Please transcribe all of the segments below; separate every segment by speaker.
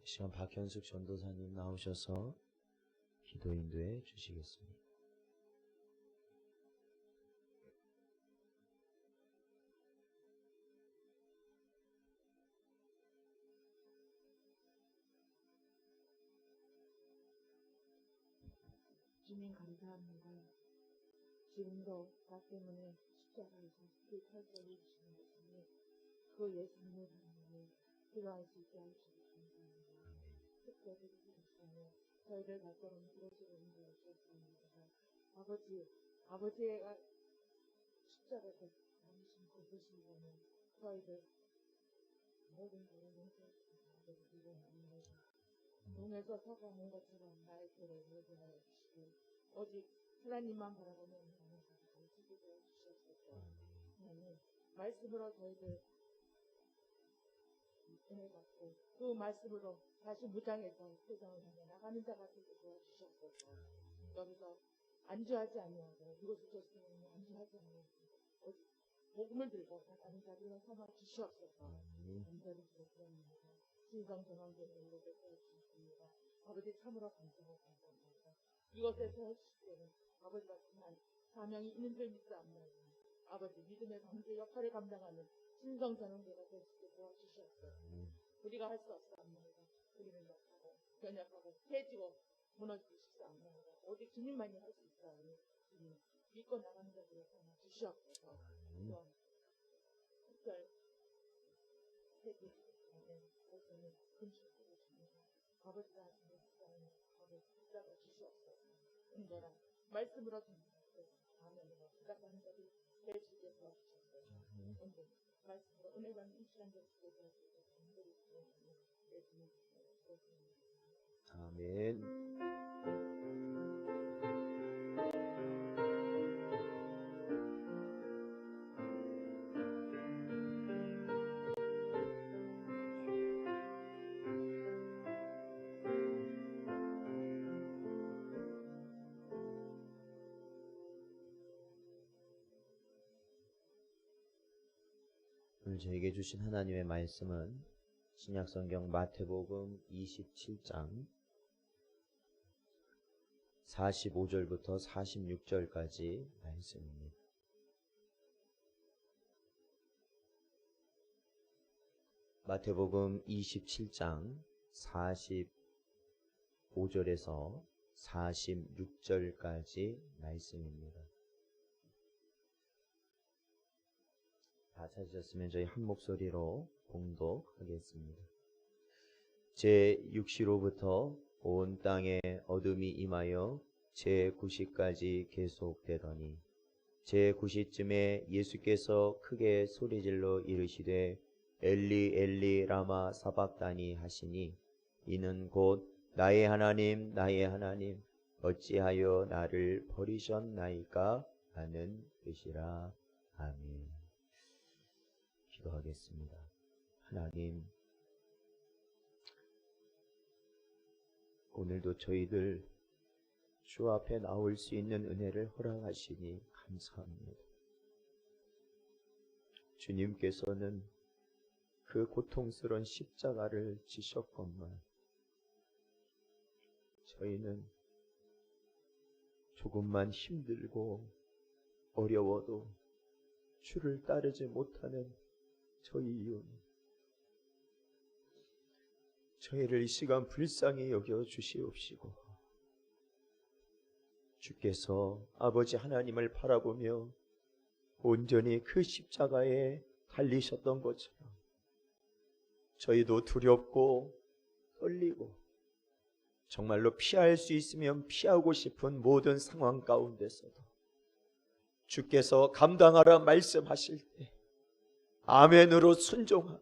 Speaker 1: 시간 박현숙 전도사님 나오셔서 기도 인도해 주시겠습니다.
Speaker 2: 주님 감사합니다. 지금도 나 때문에 십자가에서 그 탈선을 주시는 것이니 그 예수님의 사랑을 기도할 수 있게 하시기 감사합니다. 특별히 주시며 저희를 발걸음 들어주는 인도해 주옵소서. 아버지가 십자가에서 당신 고부신 거는 저희들 모든 것을 용서해주시고 아버지 기도합니다. 동에서 사과하는 것처럼 나의 죄를 회개하여 주시고 오직 하나님만 바라보는 마음을 가지고 지키게 주시옵소서. 하나님 말씀으로 저희들 은혜 받고 그 말씀으로 다시 무장해서 세상을 향해 나가는 자가 되게 도와주시옵소서. 여기서 안주하지 아니하고 이것을 줬으면 안주하지 아니하고 복음을 들고 나가는 자들을 삼아 주시옵소서. 감사를 드립니다. 신성 전환되는 일을 도와주셨습니다. 아버지 참으로 감사하고 감사합니다. 이것에서 하실 때는 아버지 같은 사명이 있는 줄 믿사옵나이다. 아버지 믿음의 강제 역할을 감당하는 신성 전환대가 될 수 있게 도와주시옵소서. 우리가 할 수 없사옵나이다. 우리는 약하고 연약하고 해지고 무너지시옵나이다. 오직 주님만이 할 수 있사오니 주님 믿고 나가는 자들을 삼아 주시옵소서. 또한 특별 세계 오늘 금식하고 있습니다. 아버지가 하시는 식사는 저를 붙잡아 주시옵소서. 은혜라 말씀으로 전하고 아멘으로 시작하는 자들이 될 수 있게 도와주시옵소서. 은혜 말씀으로 은혜 받는 이 시간 될 수 있게 도와주시옵소서. 간절히 기도하며 예수님
Speaker 1: 아멘. 오늘 저에게 주신 하나님의 말씀은 신약성경 마태복음 27장 45절부터 46절까지 말씀입니다. 마태복음 27장 45절에서 46절까지 말씀입니다. 다 찾으셨으면 저희 한 목소리로 봉독하겠습니다. 제6시로부터 온 땅에 어둠이 임하여 제9시까지 계속되더니 제9시쯤에 예수께서 크게 소리질러 이르시되 엘리 엘리 라마 사박다니 하시니 이는 곧 나의 하나님 나의 하나님 어찌하여 나를 버리셨나이까 하는 뜻이라. 아멘. 기도하겠습니다. 하나님, 오늘도 저희들 주 앞에 나올 수 있는 은혜를 허락하시니 감사합니다. 주님께서는 그 고통스러운 십자가를 지셨건만 저희는 조금만 힘들고 어려워도 주를 따르지 못하는 저희 이웃, 저희를 이 시간 불쌍히 여겨 주시옵시고 주께서 아버지 하나님을 바라보며 온전히 그 십자가에 달리셨던 것처럼 저희도 두렵고 떨리고 정말로 피할 수 있으면 피하고 싶은 모든 상황 가운데서도 주께서 감당하라 말씀하실 때 아멘으로 순종하며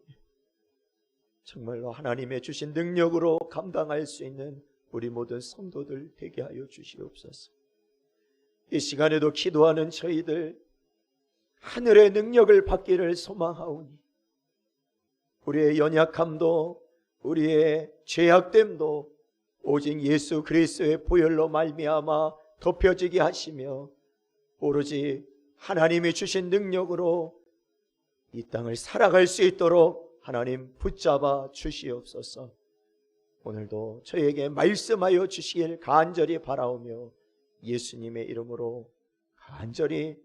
Speaker 1: 정말로 하나님의 주신 능력으로 감당할 수 있는 우리 모든 성도들 되게 하여 주시옵소서. 이 시간에도 기도하는 저희들 하늘의 능력을 받기를 소망하오니 우리의 연약함도 우리의 죄악됨도 오직 예수 그리스도의 보혈로 말미암아 덮여지게 하시며 오로지 하나님이 주신 능력으로 이 땅을 살아갈 수 있도록 하나님 붙잡아 주시옵소서. 오늘도 저에게 말씀하여 주시길 간절히 바라오며 예수님의 이름으로 간절히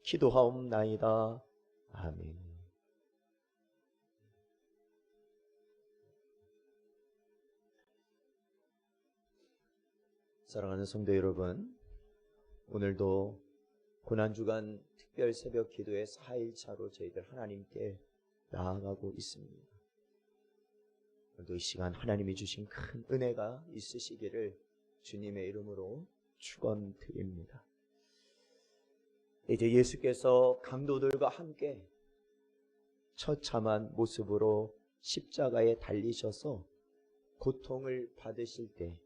Speaker 1: 기도하옵나이다. 아멘. 사랑하는 성도 여러분, 오늘도 고난주간 특별 새벽 기도의 4일차로 저희들 하나님께 나아가고 있습니다. 오늘도 이 시간 하나님이 주신 큰 은혜가 있으시기를 주님의 이름으로 축원드립니다. 이제 예수께서 강도들과 함께 처참한 모습으로 십자가에 달리셔서 고통을 받으실 때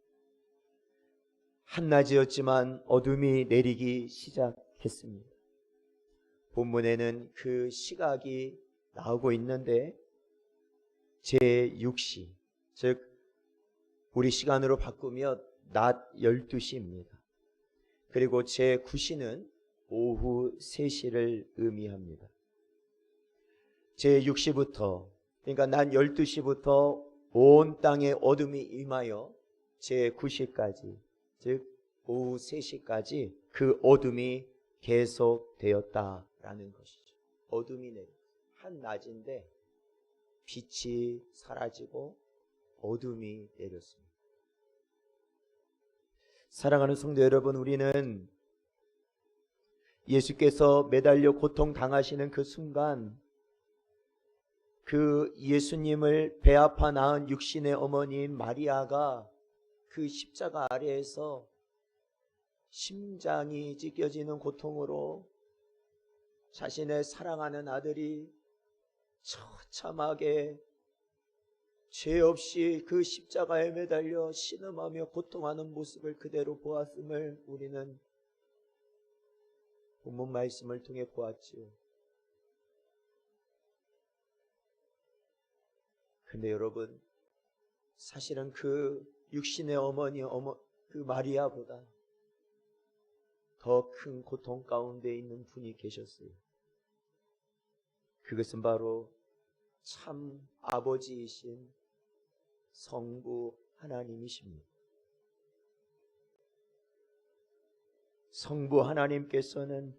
Speaker 1: 한낮이었지만 어둠이 내리기 시작했습니다. 본문에는 그 시각이 나오고 있는데 제6시, 즉 우리 시간으로 바꾸면 낮 12시입니다. 그리고 제9시는 오후 3시를 의미합니다. 제6시부터, 그러니까 낮 12시부터 온 땅에 어둠이 임하여 제9시까지, 즉 오후 3시까지 그 어둠이 계속되었다라는 것이죠. 어둠이 내려 한낮인데 빛이 사라지고 어둠이 내렸습니다. 사랑하는 성도 여러분, 우리는 예수께서 매달려 고통당하시는 그 순간 그 예수님을 배 아파 낳은 육신의 어머니인 마리아가 그 십자가 아래에서 심장이 찢겨지는 고통으로 자신의 사랑하는 아들이 처참하게 죄 없이 그 십자가에 매달려 신음하며 고통하는 모습을 그대로 보았음을 우리는 본문 말씀을 통해 보았지요. 근데 여러분, 사실은 그 육신의 어머니 그 마리아보다 더 큰 고통 가운데 있는 분이 계셨어요. 그것은 바로 참 아버지이신 성부 하나님이십니다. 성부 하나님께서는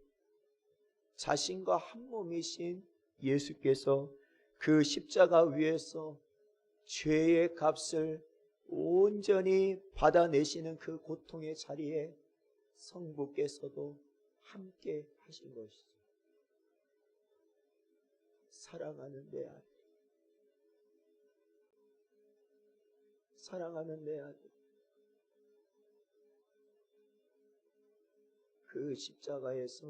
Speaker 1: 자신과 한 몸이신 예수께서 그 십자가 위에서 죄의 값을 온전히 받아내시는 그 고통의 자리에 성부께서도 함께 하신 것이죠. 사랑하는 내 아들, 사랑하는 내 아들, 그 십자가에서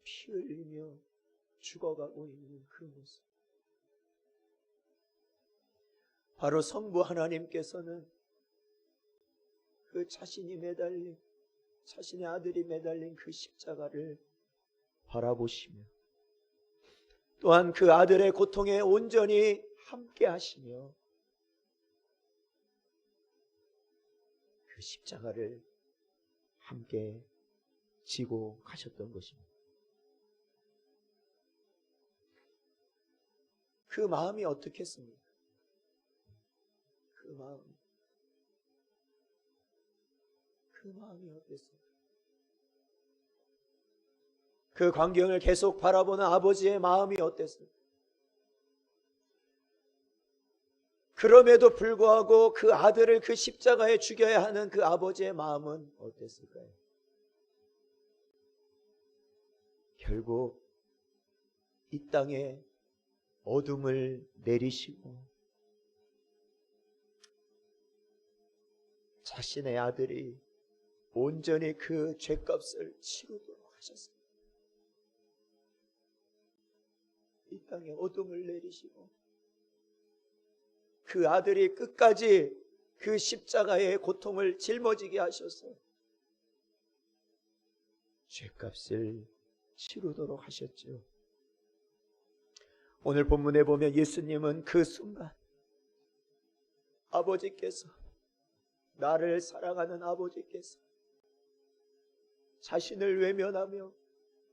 Speaker 1: 피 흘리며 죽어가고 있는 그 모습, 바로 성부 하나님께서는 그 자신이 매달린, 자신의 아들이 매달린 그 십자가를 바라보시며 또한 그 아들의 고통에 온전히 함께 하시며 그 십자가를 함께 지고 가셨던 것입니다. 그 마음이 어떻겠습니까? 그 마음이 어땠습니까? 그 광경을 계속 바라보는 아버지의 마음이 어땠습니까? 그럼에도 불구하고 그 아들을 그 십자가에 죽여야 하는 그 아버지의 마음은 어땠을까요? 결국 이 땅에 어둠을 내리시고 자신의 아들이 온전히 그 죄값을 치르도록 하셨습니다. 이 땅에 어둠을 내리시고 그 아들이 끝까지 그 십자가의 고통을 짊어지게 하셔서 죄값을 치르도록 하셨죠. 오늘 본문에 보면 예수님은 그 순간 아버지께서, 나를 사랑하는 아버지께서 자신을 외면하며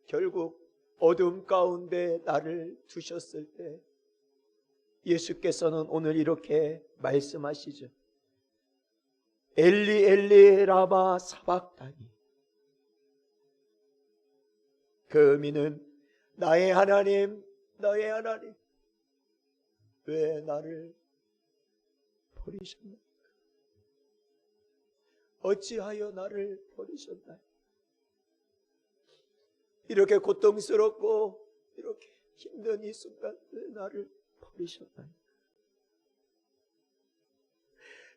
Speaker 1: 결국 어둠 가운데 나를 두셨을 때 예수께서는 오늘 이렇게 말씀하시죠. 엘리 엘리 라마 사박다니. 그 의미는 나의 하나님, 나의 하나님, 왜 나를 버리셨나이까? 어찌하여 나를 버리셨나이까? 이렇게 고통스럽고 이렇게 힘든 이 순간 왜 나를 버리셨나이까?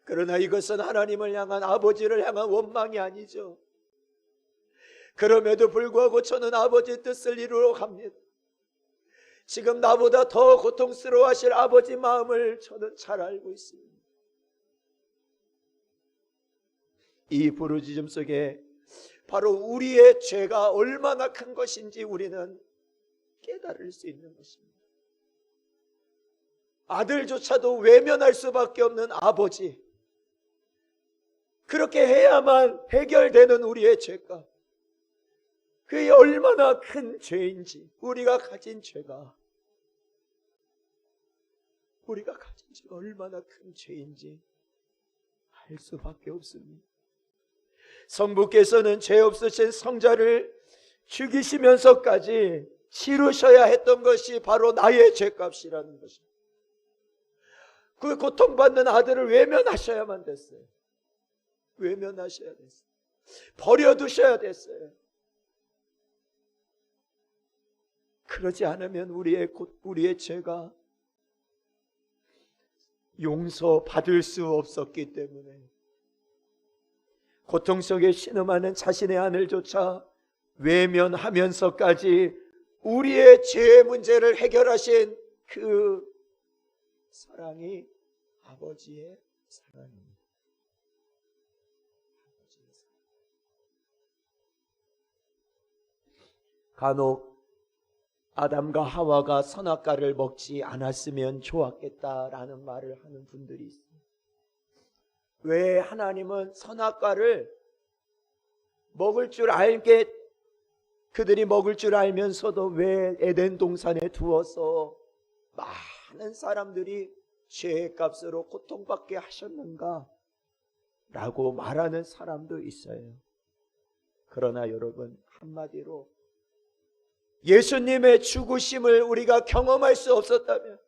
Speaker 1: 그러나 이것은 하나님을 향한, 아버지를 향한 원망이 아니죠. 그럼에도 불구하고 저는 아버지의 뜻을 이루러 갑니다. 지금 나보다 더 고통스러워 하실 아버지 마음을 저는 잘 알고 있습니다. 이 부르짖음 속에 바로 우리의 죄가 얼마나 큰 것인지 우리는 깨달을 수 있는 것입니다. 아들조차도 외면할 수밖에 없는 아버지, 그렇게 해야만 해결되는 우리의 죄가, 그게 얼마나 큰 죄인지, 우리가 가진 죄가 얼마나 큰 죄인지 알 수밖에 없습니다. 성부께서는 죄 없으신 성자를 죽이시면서까지 치르셔야 했던 것이 바로 나의 죄값이라는 것입니다. 그 고통받는 아들을 외면하셔야만 됐어요. 외면하셔야 됐어요. 버려두셔야 됐어요. 그러지 않으면 우리의 죄가 용서받을 수 없었기 때문에 고통 속에 신음하는 자신의 아들조차 외면하면서까지 우리의 죄의 문제를 해결하신 그 사랑이 아버지의 사랑입니다. 간혹 아담과 하와가 선악과를 먹지 않았으면 좋았겠다라는 말을 하는 분들이 있습니다. 왜 하나님은 선악과를 먹을 줄 알게, 그들이 먹을 줄 알면서도 왜 에덴 동산에 두어서 많은 사람들이 죄의 값으로 고통받게 하셨는가 라고 말하는 사람도 있어요. 그러나 여러분, 한마디로 예수님의 죽으심을 우리가 경험할 수 없었다면,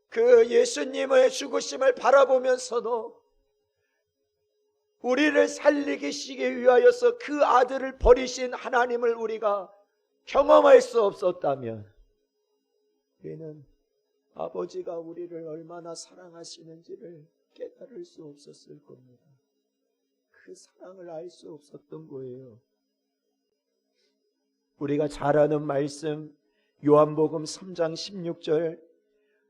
Speaker 1: 그 예수님의 죽으심을 바라보면서도 우리를 살리시기 위하여서 그 아들을 버리신 하나님을 우리가 경험할 수 없었다면, 우리는 아버지가 우리를 얼마나 사랑하시는지를 깨달을 수 없었을 겁니다. 그 사랑을 알 수 없었던 거예요. 우리가 잘 아는 말씀, 요한복음 3장 16절,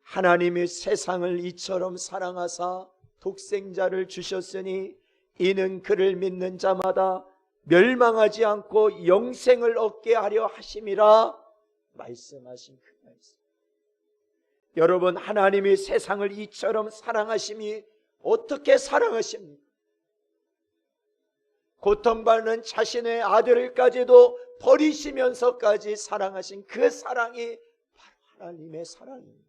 Speaker 1: 하나님이 세상을 이처럼 사랑하사 독생자를 주셨으니 이는 그를 믿는 자마다 멸망하지 않고 영생을 얻게 하려 하심이라 말씀하신 그 말씀. 여러분, 하나님이 세상을 이처럼 사랑하심이 어떻게 사랑하십니까? 고통받는 자신의 아들까지도 버리시면서까지 사랑하신 그 사랑이 바로 하나님의 사랑입니다.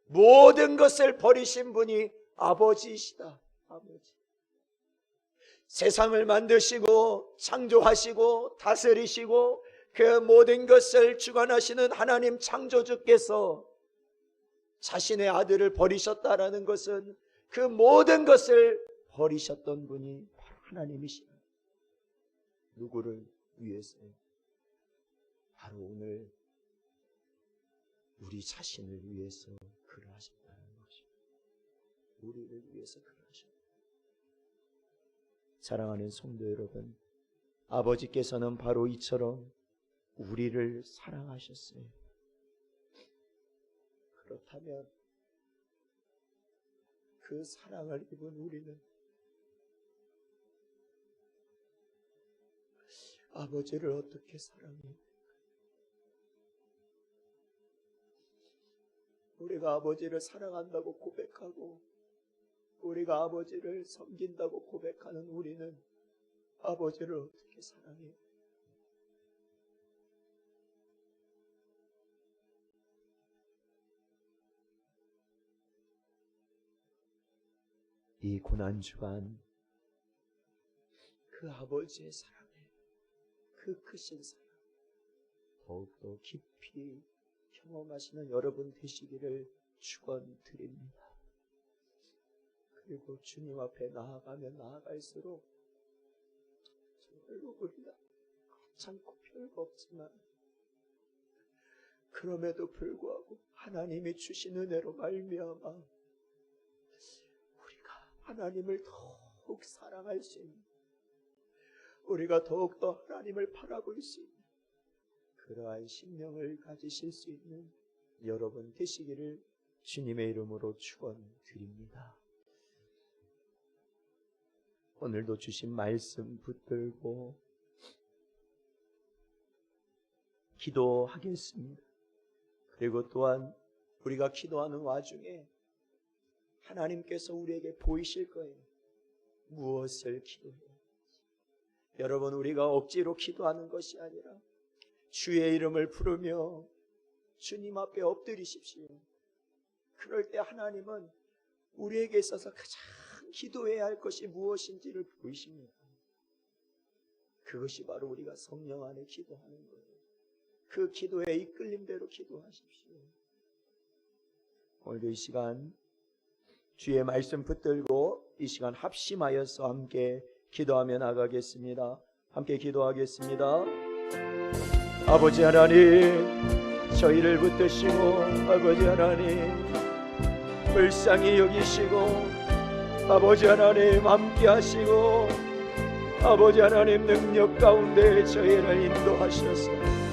Speaker 1: 모든 것을 버리신 분이 아버지이시다. 아버지. 세상을 만드시고 창조하시고 다스리시고 그 모든 것을 주관하시는 하나님 창조주께서 자신의 아들을 버리셨다라는 것은 그 모든 것을 버리셨던 분이 바로 하나님이시다. 누구를 위해서요? 바로 오늘 우리 자신을 위해서 그를 하셨다는 것입니다. 우리를 위해서 그를 하셨다. 사랑하는 성도 여러분, 아버지께서는 바로 이처럼 우리를 사랑하셨어요. 그렇다면 그 사랑을 입은 우리는 아버지를 어떻게 사랑해요? 우리가 아버지를 사랑한다고 고백하고 우리가 아버지를 섬긴다고 고백하는 우리는 아버지를 어떻게 사랑해요? 이 고난주간 그 아버지의 사랑에, 그 크신 사랑 더욱더 깊이 경험하시는 여러분 되시기를 축원드립니다. 그리고 주님 앞에 나아가면 나아갈수록 정말로 우리가 참고 별거 없지만 그럼에도 불구하고 하나님이 주신 은혜로 말미암아 우리가 하나님을 더욱 사랑할 수 있는, 우리가 더욱더 하나님을 바라볼 수 있는 그러한 심령을 가지실 수 있는 여러분 되시기를 주님의 이름으로 축원드립니다. 오늘도 주신 말씀 붙들고 기도하겠습니다. 그리고 또한 우리가 기도하는 와중에 하나님께서 우리에게 보이실 거예요. 무엇을 기도해야 할지. 여러분, 우리가 억지로 기도하는 것이 아니라 주의 이름을 부르며 주님 앞에 엎드리십시오. 그럴 때 하나님은 우리에게 있어서 가장 기도해야 할 것이 무엇인지를 보이십니다. 그것이 바로 우리가 성령 안에 기도하는 거예요. 그 기도의 이끌림대로 기도하십시오. 오늘도 이 시간 주의 말씀 붙들고 이 시간 합심하여서 함께 기도하며 나가겠습니다. 함께 기도하겠습니다. 아버지 하나님, 저희를 붙드시고 아버지 하나님 불쌍히 여기시고 아버지 하나님 함께 하시고 아버지 하나님 능력 가운데 저희를 인도하셔서